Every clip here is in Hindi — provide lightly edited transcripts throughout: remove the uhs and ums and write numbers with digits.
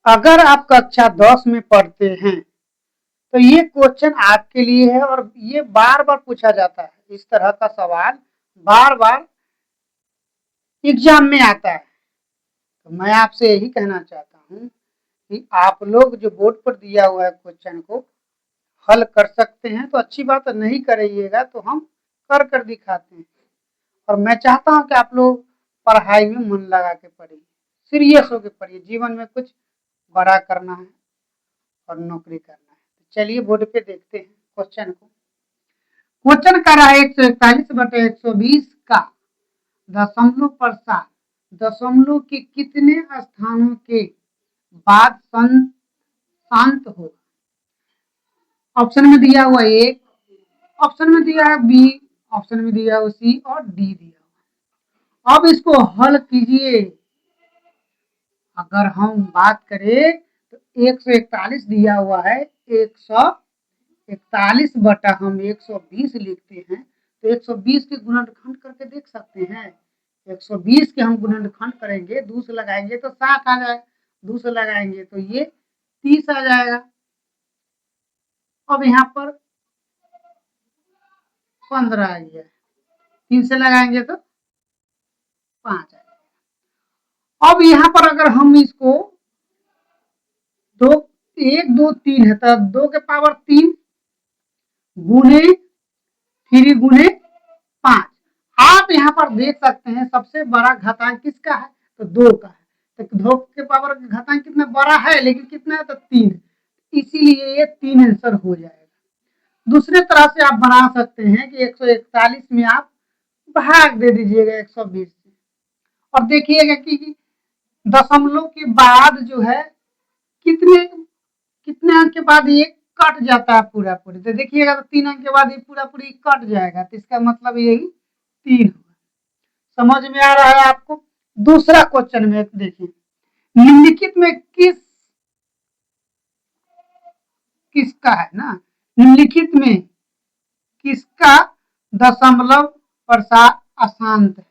अगर आप कक्षा 10 में पढ़ते हैं तो ये क्वेश्चन आपके लिए है और ये बार बार पूछा जाता है। इस तरह का सवाल बार बार एग्जाम में आता है। तो मैं आपसे यही कहना चाहता हूँ कि आप लोग जो बोर्ड पर दिया हुआ है क्वेश्चन को हल कर सकते हैं तो अच्छी बात है, नहीं करिएगा तो हम कर दिखाते हैं। और मैं चाहता हूँ कि आप लोग पढ़ाई में मन लगा के पढ़िए, सीरियस होकर पढ़िए। जीवन में कुछ बड़ा करना है और नौकरी करना है। तो चलिए बोर्ड पे देखते हैं क्वेश्चन को। क्वेश्चन कर रहा है 141/120 का दशमलव प्रसार दशमलव के कितने स्थानों के बाद शांत होगा। ऑप्शन में दिया हुआ A, ऑप्शन में दिया है B, ऑप्शन में दिया है C और D दिया हुआ। अब इसको हल कीजिए। अगर हम बात करें तो 141 दिया हुआ है, 141 बटा हम 120 लिखते हैं तो 120 के गुणनखंड करके देख सकते हैं। 120 के हम गुणनखंड करेंगे, 2 से लगाएंगे तो 7 आ जाएगा, 2 से लगाएंगे तो ये 30 आ जाएगा। अब यहाँ पर 15 आ गया, 3 से लगाएंगे तो 5 आ जाएगा। अब यहाँ पर अगर हम इसको 1 2 3 है तो 2 के पावर 3 गुने 3 गुने 5। आप यहाँ पर देख सकते हैं सबसे बड़ा घातांक किसका है तो 2 का है। तो 2 के पावर घातांक कितना बड़ा है, लेकिन कितना है तो 3, इसीलिए ये 3 आंसर हो जाएगा। दूसरे तरह से आप बना सकते हैं कि 141 में आप भाग दे दीजिएगा 120 से और देखिएगा कि दशमलव के बाद जो है कितने अंक के बाद ये कट जाता है पूरा पूरी। तो देखिएगा तो 3 अंक के बाद ये पूरा पूरी कट जाएगा, तो इसका मतलब यही 3 हुआ। समझ में आ रहा है आपको। दूसरा क्वेश्चन में देखिए, निम्नलिखित में किसका है ना, निम्नलिखित में किसका दशमलव प्रसार अशांत है।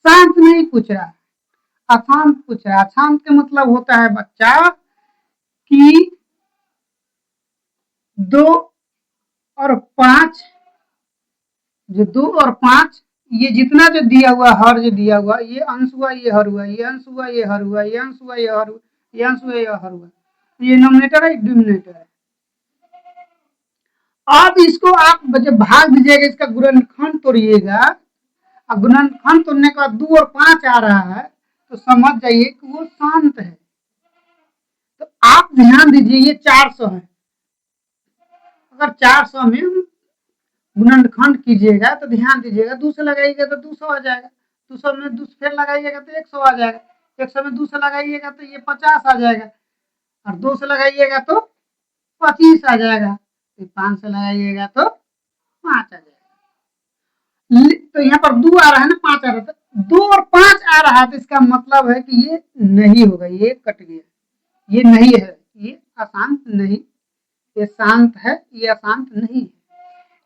शांत नहीं पूछ रहा है, अशांत पूछ रहा है। अशांत का मतलब होता है बच्चा कि 2 और 5, जो 2 और 5 ये जितना जो दिया हुआ हर जो दिया हुआ, ये अंश हुआ, ये हर हुआ, ये अंश हुआ, ये हर हुआ, ये अंश हुआ, ये हर हुआ, ये अंश हुआ, ये हर हुआ, ये नोमिनेटर है, डिनोमिनेटर है। अब इसको आप जब भाग दीजिएगा, इसका गुणनखंड तोड़िएगा, अब गुणनखंड तोड़ने के बाद 2 और 5 आ रहा है तो समझ जाइए कि वो शांत है। तो आप ध्यान दीजिए ये 400 है, अगर 400 में गुणनखंड कीजिएगा तो ध्यान दीजिएगा 2 से लगाइएगा तो 200 आ जाएगा, 200 में 2 फिर लगाइएगा तो 100 आ जाएगा, 100 में 2 से लगाइएगा तो ये 50 आ जाएगा, और 2 से लगाइएगा तो 25 आ जाएगा, 5 से लगाइएगा तो 5 आ जाएगा। तो यहाँ पर 2 आ रहा है ना, 5 आ रहा था, 2 और 5 आ रहा है तो इसका मतलब है कि ये नहीं होगा, ये कट गया, ये नहीं है, ये अशांत नहीं, ये शांत है, ये अशांत नहीं है।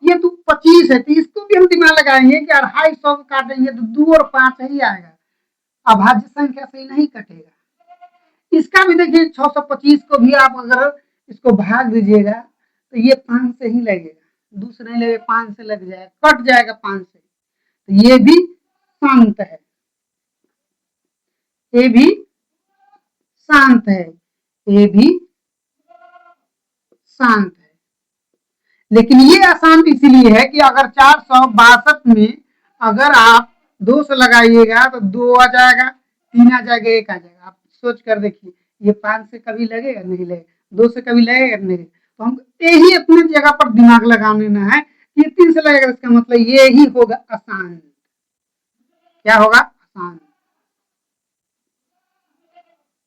ये तो 25 है तो इसको भी हम दिमाग लगाएंगे कि 250 काटेंगे तो 2 और 5 ही आएगा, अभाज्य संख्या से नहीं कटेगा। इसका भी देखिए 625 को भी आप अगर इसको भाग दीजिएगा तो ये 5 से ही लगेगा, 2 से नहीं लगेगा, 5 से लग जाएगा, कट जाएगा 5 से, तो ये भी शांत है, ये भी शांत है, ये भी शांत है। लेकिन ये अशांत इसीलिए है कि अगर 462 में अगर आप 2 से लगाइएगा तो 2 आ जाएगा, 3 आ जाएगा, 1 आ जाएगा। आप सोच कर देखिए, ये 5 से कभी लगेगा नहीं लगेगा, 2 से कभी लगेगा नहीं। तो हम यही अपनी जगह पर दिमाग लगाने ना है, ये 3 से लगेगा, इसका मतलब ये ही होगा अशांत। क्या होगा? अशांत।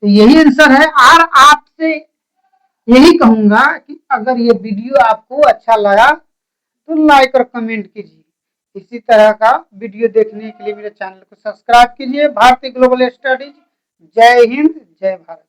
तो यही आंसर है। और आपसे यही कहूंगा कि अगर ये वीडियो आपको अच्छा लगा तो लाइक और कमेंट कीजिए। इसी तरह का वीडियो देखने के लिए मेरे चैनल को सब्सक्राइब कीजिए। भारतीय ग्लोबल स्टडीज। जय हिंद, जय भारत।